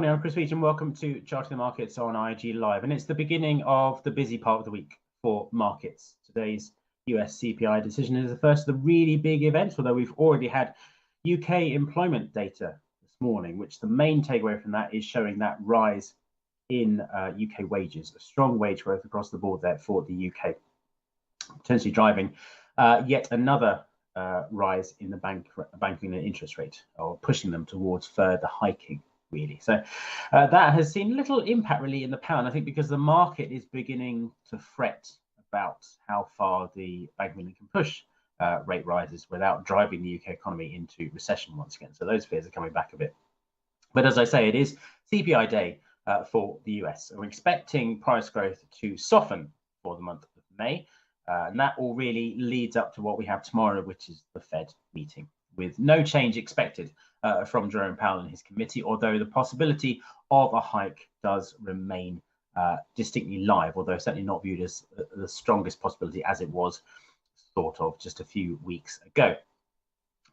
morning, I'm Chris Veach and welcome to Charting the Markets on IG Live. And it's the beginning of the busy part of the week for markets. Today's US CPI decision is the first of the really big events, although we've already had UK employment data this morning, which the main takeaway from that is showing that rise in UK wages, a strong wage growth across the board there for the UK, potentially driving yet another rise in the banking and interest rate, or pushing them towards further hiking, really. So that has seen little impact really in the pound, I think, because the market is beginning to fret about how far the Bank of England can push rate rises without driving the UK economy into recession once again. So those fears are coming back a bit. But as I say, it is CPI day for the US. We're expecting price growth to soften for the month of May. And that all really leads up to what we have tomorrow, which is the Fed meeting, with no change expected from Jerome Powell and his committee, although the possibility of a hike does remain distinctly live, although certainly not viewed as the strongest possibility as it was sort of just a few weeks ago.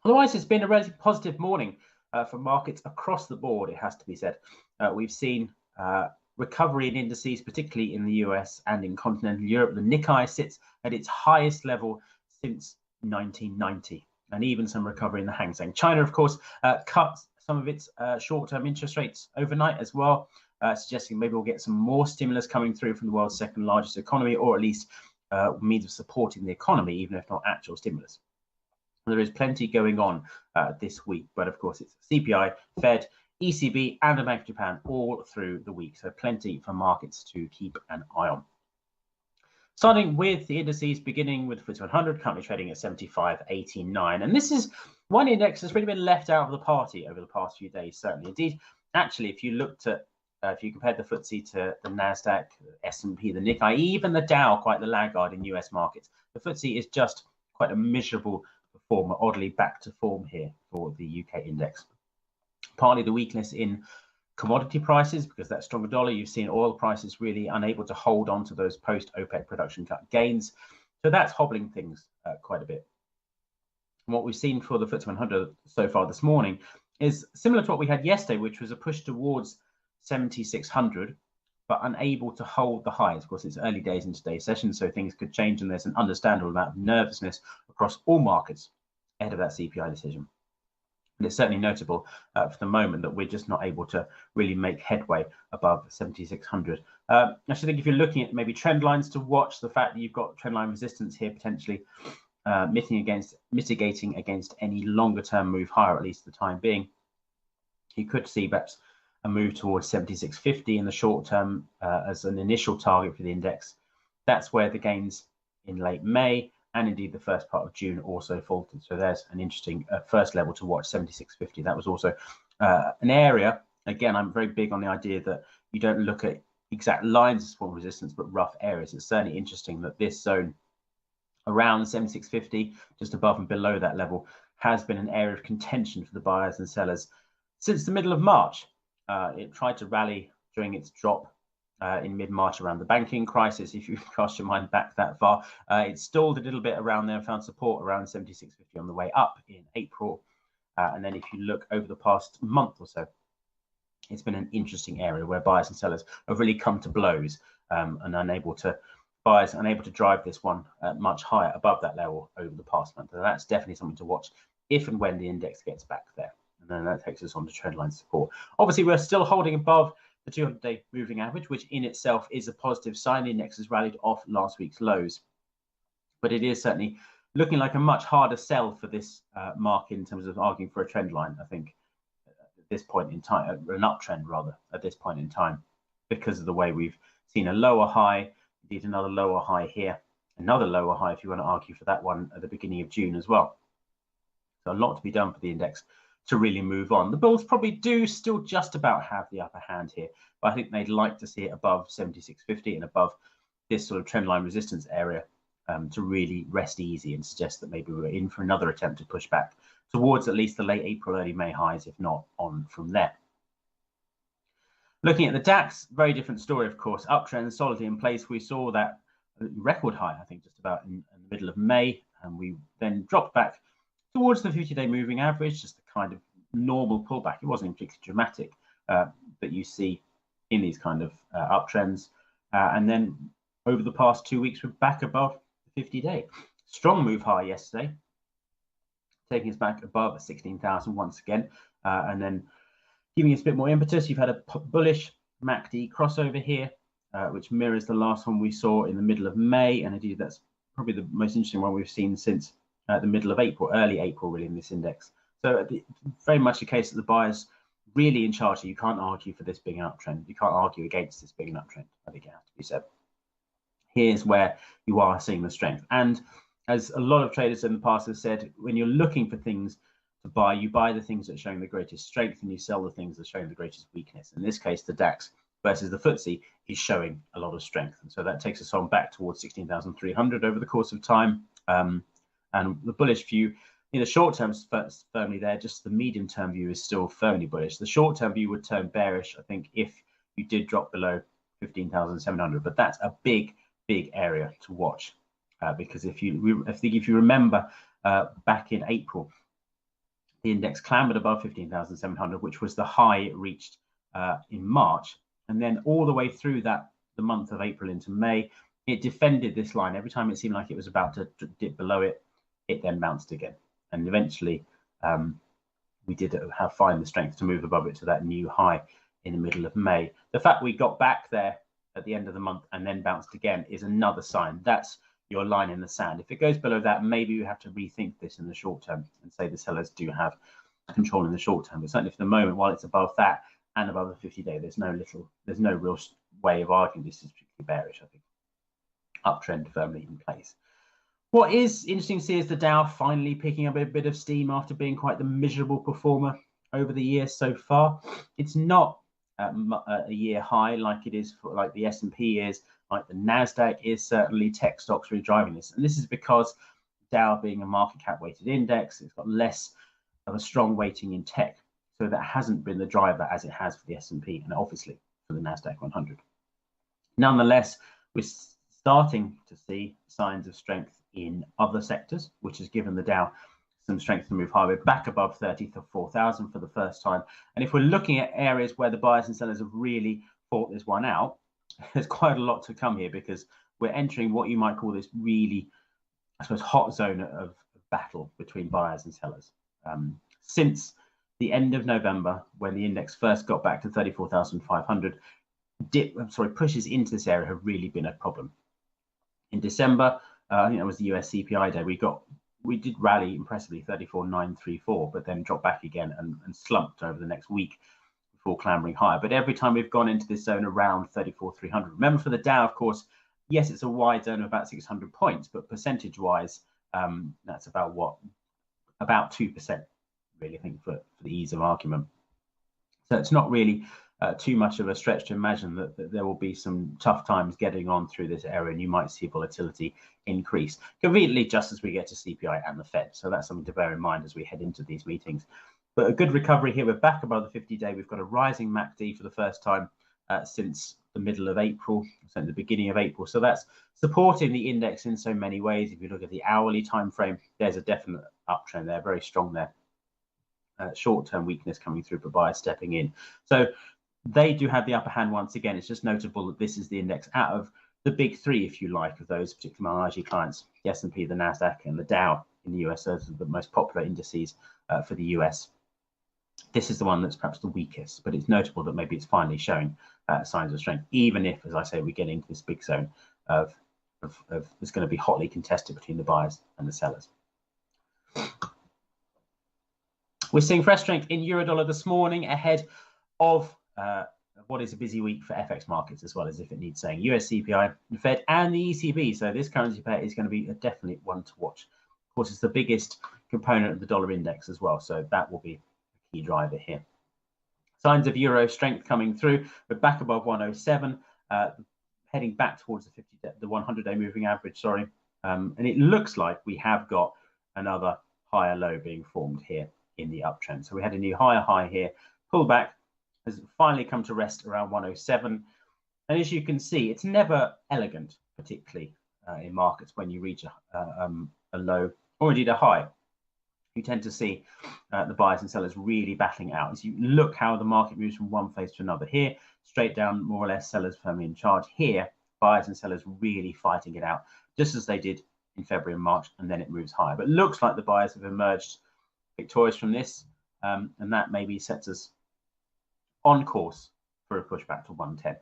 Otherwise, it's been a relatively positive morning for markets across the board, it has to be said. We've seen recovery in indices, particularly in the US and in continental Europe. The Nikkei sits at its highest level since 1990, and even some recovery in the Hang Seng. China, of course, cut some of its short-term interest rates overnight as well, suggesting maybe we'll get some more stimulus coming through from the world's second largest economy, or at least means of supporting the economy, even if not actual stimulus. There is plenty going on this week, but of course it's CPI, Fed, ECB and the Bank of Japan all through the week, so plenty for markets to keep an eye on. Starting with the indices, beginning with FTSE 100, currently trading at 75.89, and this is one index that's really been left out of the party over the past few days, certainly. Indeed, actually, if you looked at, if you compared the FTSE to the Nasdaq, the S&P, the Nikkei, even the Dow, quite the laggard in US markets, the FTSE is just quite a miserable performer, oddly back to form here for the UK index. Partly the weakness in commodity prices, because that stronger dollar, you've seen oil prices really unable to hold on to those post-OPEC production cut gains. So that's hobbling things quite a bit. And what we've seen for the FTSE 100 so far this morning is similar to what we had yesterday, which was a push towards 7,600, but unable to hold the highs. Of course, it's early days in today's session, so things could change, and there's an understandable amount of nervousness across all markets ahead of that CPI decision. And it's certainly notable for the moment that we're just not able to really make headway above 7,600. I should think if you're looking at maybe trend lines to watch, the fact that you've got trend line resistance here potentially mitigating against any longer term move higher, at least for the time being. You could see perhaps a move towards 76.50 in the short term as an initial target for the index. That's where the gains in late May and indeed the first part of June also faltered. So there's an interesting first level to watch, 76.50. That was also an area. Again, I'm very big on the idea that you don't look at exact lines of support and resistance, but rough areas. It's certainly interesting that this zone around 76.50, just above and below that level, has been an area of contention for the buyers and sellers since the middle of March. It tried to rally during its drop in mid-March around the banking crisis. If you cast your mind back that far, it stalled a little bit around there and found support around 76.50 on the way up in April. And then if you look over the past month or so, it's been an interesting area where buyers and sellers have really come to blows and buyers unable to drive this one much higher above that level over the past month. And that's definitely something to watch if and when the index gets back there. And then that takes us on to trendline support. Obviously, we're still holding above the 200-day moving average, which in itself is a positive sign. The index has rallied off last week's lows, but it is certainly looking like a much harder sell for this market in terms of arguing for a trend line, I think, at this point in time, an uptrend rather, at this point in time, because of the way we've seen a lower high, indeed another lower high here, another lower high if you want to argue for that one at the beginning of June as well. So a lot to be done for the index to really move on. The bulls probably do still just about have the upper hand here, but I think they'd like to see it above 76.50 and above this sort of trend line resistance area to really rest easy and suggest that maybe we're in for another attempt to push back towards at least the late April, early May highs, if not on from there. Looking at the DAX, very different story, of course. Uptrend solidly in place. We saw that record high, I think, just about in the middle of May, and we then dropped back towards the 50-day moving average, just a kind of normal pullback. It wasn't particularly dramatic that you see in these kind of uptrends. And then over the past 2 weeks, we're back above the 50-day. Strong move high yesterday, taking us back above 16,000 once again, and then giving us a bit more impetus. You've had a bullish MACD crossover here, which mirrors the last one we saw in the middle of May, and indeed that's probably the most interesting one we've seen since the middle of April, early April really, in this index. So very much the case that the buyers really in charge. You can't argue for this being an uptrend. You can't argue against this being an uptrend. I think it has to be said. Here's where you are seeing the strength. And as a lot of traders in the past have said, when you're looking for things to buy, you buy the things that are showing the greatest strength and you sell the things that are showing the greatest weakness. In this case, the DAX versus the FTSE is showing a lot of strength. And so that takes us on back towards 16,300 over the course of time. And the bullish view in the short term is firmly there, just the medium term view is still firmly bullish. The short term view would turn bearish, I think, if you did drop below 15,700, but that's a big area to watch. Because if you remember back in April, the index clambered above 15,700, which was the high it reached in March, and then all the way through the month of April into May, it defended this line. Every time it seemed like it was about to dip below it, it then bounced again, and eventually we did find the strength to move above it to that new high in the middle of May. The fact we got back there at the end of the month and then bounced again is another sign. That's your line in the sand. If it goes below that, maybe you have to rethink this in the short term and say the sellers do have control in the short term. But certainly for the moment, while it's above that and above the 50-day, there's no real way of arguing this is particularly bearish. I think uptrend firmly in place. What is interesting to see is the Dow finally picking up a bit of steam after being quite the miserable performer over the year so far. It's not a year high like it is for like the S&P is, like the Nasdaq is. Certainly tech stocks are driving this, and this is because Dow, being a market cap weighted index, it's got less of a strong weighting in tech, so that hasn't been the driver as it has for the S&P and obviously for the Nasdaq 100. Nonetheless, we're starting to see signs of strength in other sectors, which has given the Dow some strength to move higher. We're back above 34,000 for the first time, and if we're looking at areas where the buyers and sellers have really fought this one out, there's quite a lot to come here, because we're entering what you might call this really, I suppose, hot zone of battle between buyers and sellers. Since the end of November, when the index first got back to 34,500, pushes into this area have really been a problem. In December, I think that was the US CPI day, we did rally impressively 34,934, but then dropped back again and slumped over the next week before clambering higher. But every time we've gone into this zone around 34,300, remember for the Dow, of course, yes, it's a wide zone of about 600 points, but percentage wise, that's about 2%, really, I think, for the ease of argument. So it's not really too much of a stretch to imagine that there will be some tough times getting on through this area, and you might see volatility increase conveniently just as we get to CPI and the Fed. So that's something to bear in mind as we head into these meetings. But a good recovery here. We're back above the 50-day. We've got a rising MACD for the first time since the middle of April, so the beginning of April. So that's supporting the index in so many ways. If you look at the hourly time frame, there's a definite uptrend there, very strong there. Short-term weakness coming through, but buyers stepping in. So they do have the upper hand once again. It's just notable that this is the index out of the big three, if you like, of those particular IG clients, the S&P, the Nasdaq, and the Dow in the US. Those are the most popular indices for the US. This is the one that's perhaps the weakest, but it's notable that maybe it's finally showing signs of strength, even if, as I say, we get into this big zone of it's going to be hotly contested between the buyers and the sellers. We're seeing fresh strength in Eurodollar this morning ahead of what is a busy week for FX markets, as well as, if it needs saying, US CPI, the Fed, and the ECB. So this currency pair is going to be a definite one to watch. Of course, it's the biggest component of the dollar index as well, so that will be a key driver here. Signs of euro strength coming through. We're back above 107, heading back towards the 100-day moving average. And it looks like we have got another higher low being formed here in the uptrend. So we had a new higher high here, pullback, has finally come to rest around 107. And as you can see, it's never elegant, particularly in markets, when you reach a low or indeed a high. you tend to see the buyers and sellers really battling out. As you look how the market moves from one phase to another here, straight down, more or less, sellers firmly in charge. Here, buyers and sellers really fighting it out, just as they did in February and March, and then it moves higher. But it looks like the buyers have emerged victorious from this, and that maybe sets us on course for a pushback to 110.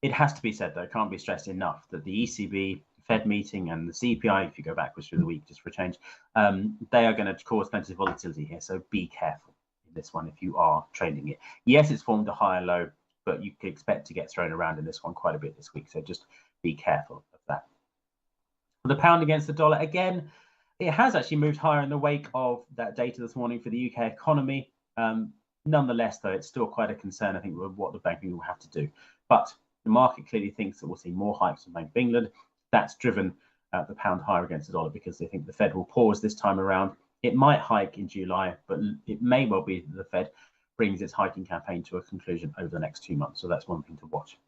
It has to be said, though, can't be stressed enough, that the ECB, Fed meeting, and the CPI, if you go backwards through the week just for a change, they are going to cause plenty of volatility here. So be careful in this one if you are trading it. Yes, it's formed a higher low, but you could expect to get thrown around in this one quite a bit this week. So just be careful of that. For the pound against the dollar, again, it has actually moved higher in the wake of that data this morning for the UK economy. Nonetheless, though, it's still quite a concern, I think, with what the Bank of England will have to do. But the market clearly thinks that we'll see more hikes from Bank of England. That's driven the pound higher against the dollar because they think the Fed will pause this time around. It might hike in July, but it may well be that the Fed brings its hiking campaign to a conclusion over the next 2 months. So that's one thing to watch.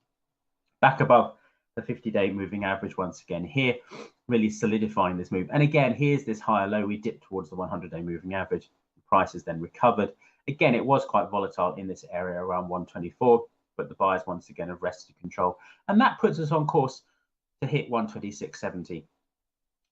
Back above the 50-day moving average once again here, really solidifying this move. And again, here's this higher low. We dipped towards the 100-day moving average. The price has then recovered. Again, it was quite volatile in this area around 124, but the buyers once again have wrested control. And that puts us on course to hit 126.70,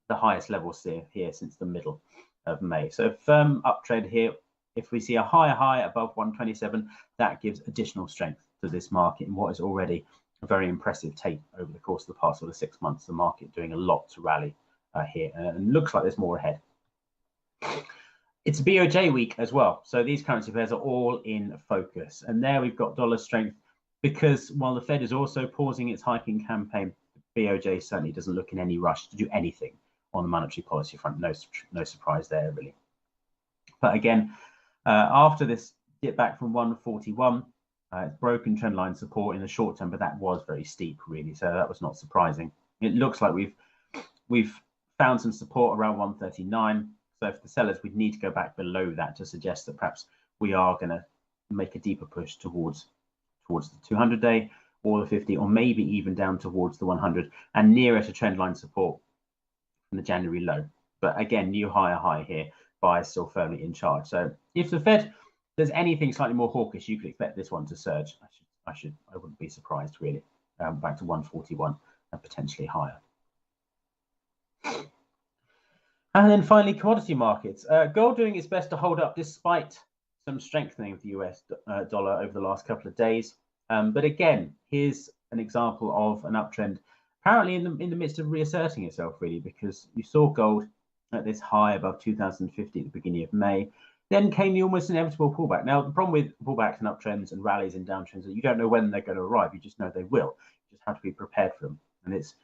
the highest levels here since the middle of May. So firm uptrend here. If we see a higher high above 127, that gives additional strength to this market in what is already a very impressive take over the course of the past sort of 6 months. The market doing a lot to rally here, and looks like there's more ahead. It's BOJ week as well, so these currency pairs are all in focus. And there we've got dollar strength because while the Fed is also pausing its hiking campaign, BOJ certainly doesn't look in any rush to do anything on the monetary policy front. No surprise there, really. But again, after this dip back from 141, it's broken trend line support in the short term, but that was very steep, really. So that was not surprising. It looks like we've found some support around 139. So for the sellers, we'd need to go back below that to suggest that perhaps we are going to make a deeper push towards the 200-day or the 50, or maybe even down towards the 100 and nearer to trend line support from the January low. But again, new higher high here, buyers still firmly in charge. So if the Fed does anything slightly more hawkish, you could expect this one to surge. I wouldn't be surprised, really, back to 141 and potentially higher. And then finally, commodity markets. Gold doing its best to hold up despite some strengthening of the US dollar over the last couple of days. But again, here's an example of an uptrend apparently in the midst of reasserting itself, really, because you saw gold at this high above 2050 at the beginning of May. Then came the almost inevitable pullback. Now, the problem with pullbacks and uptrends and rallies and downtrends is that you don't know when they're going to arrive. You just know they will. You just have to be prepared for them. And it's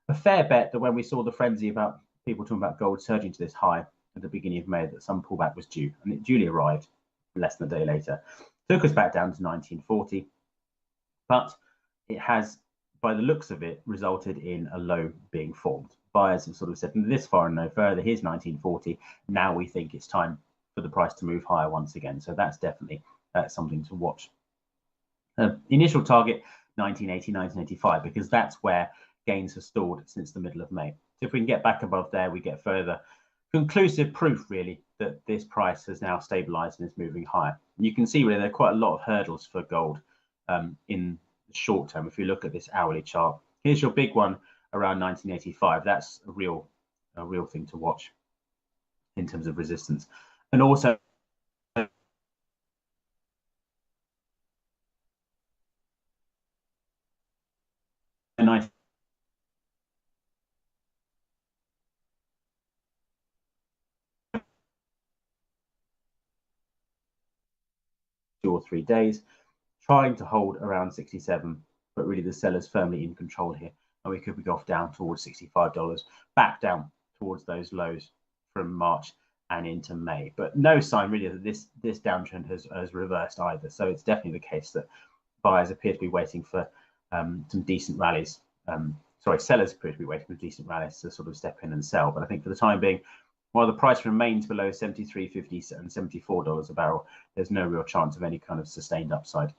a fair bet that when we saw the frenzy about people talking about gold surging to this high at the beginning of May, that some pullback was due, and it duly arrived less than a day later. Took us back down to 1940, but it has, by the looks of it, resulted in a low being formed. Buyers have sort of said, this far and no further, here's 1940, now we think it's time for the price to move higher once again. So that's definitely something to watch. Initial target, 1980, 1985, because that's where gains have stalled since the middle of May. So if we can get back above there, we get further conclusive proof, really, that this price has now stabilized and is moving higher. And you can see really there are quite a lot of hurdles for gold in the short term. If you look at this hourly chart, here's your big one around 1985. That's a real thing to watch in terms of resistance. And also a nice 2 or 3 days, trying to hold around 67, but really the seller's firmly in control here, and we could be off down towards $65, back down towards those lows from March and into May. But no sign really that this downtrend has reversed either. So it's definitely the case that buyers appear to be waiting for some decent rallies. Sellers appear to be waiting for decent rallies to sort of step in and sell. But I think for the time being, while the price remains below $73.50 and $74 a barrel, there's no real chance of any kind of sustained upside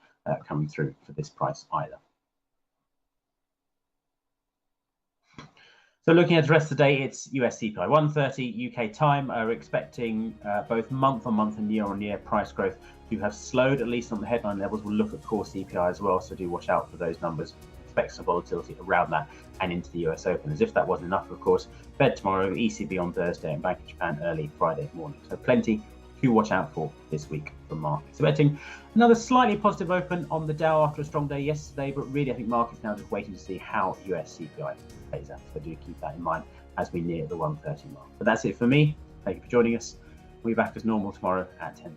coming through for this price either. So looking at the rest of the day, it's US CPI 130 UK time. Are expecting both month-on-month and year-on-year price growth to have slowed, at least on the headline levels. We'll look at core CPI as well, so do watch out for those numbers. Expect some volatility around that and into the US Open. As if that wasn't enough, of course, Fed tomorrow, ECB on Thursday, and Bank of Japan early Friday morning. So plenty to watch out for this week from markets. So betting another slightly positive open on the Dow after a strong day yesterday, but really I think markets now just waiting to see how US CPI plays out. So do keep that in mind as we near the 130 mark. But that's it for me. Thank you for joining us. We'll be back as normal tomorrow at 10:30.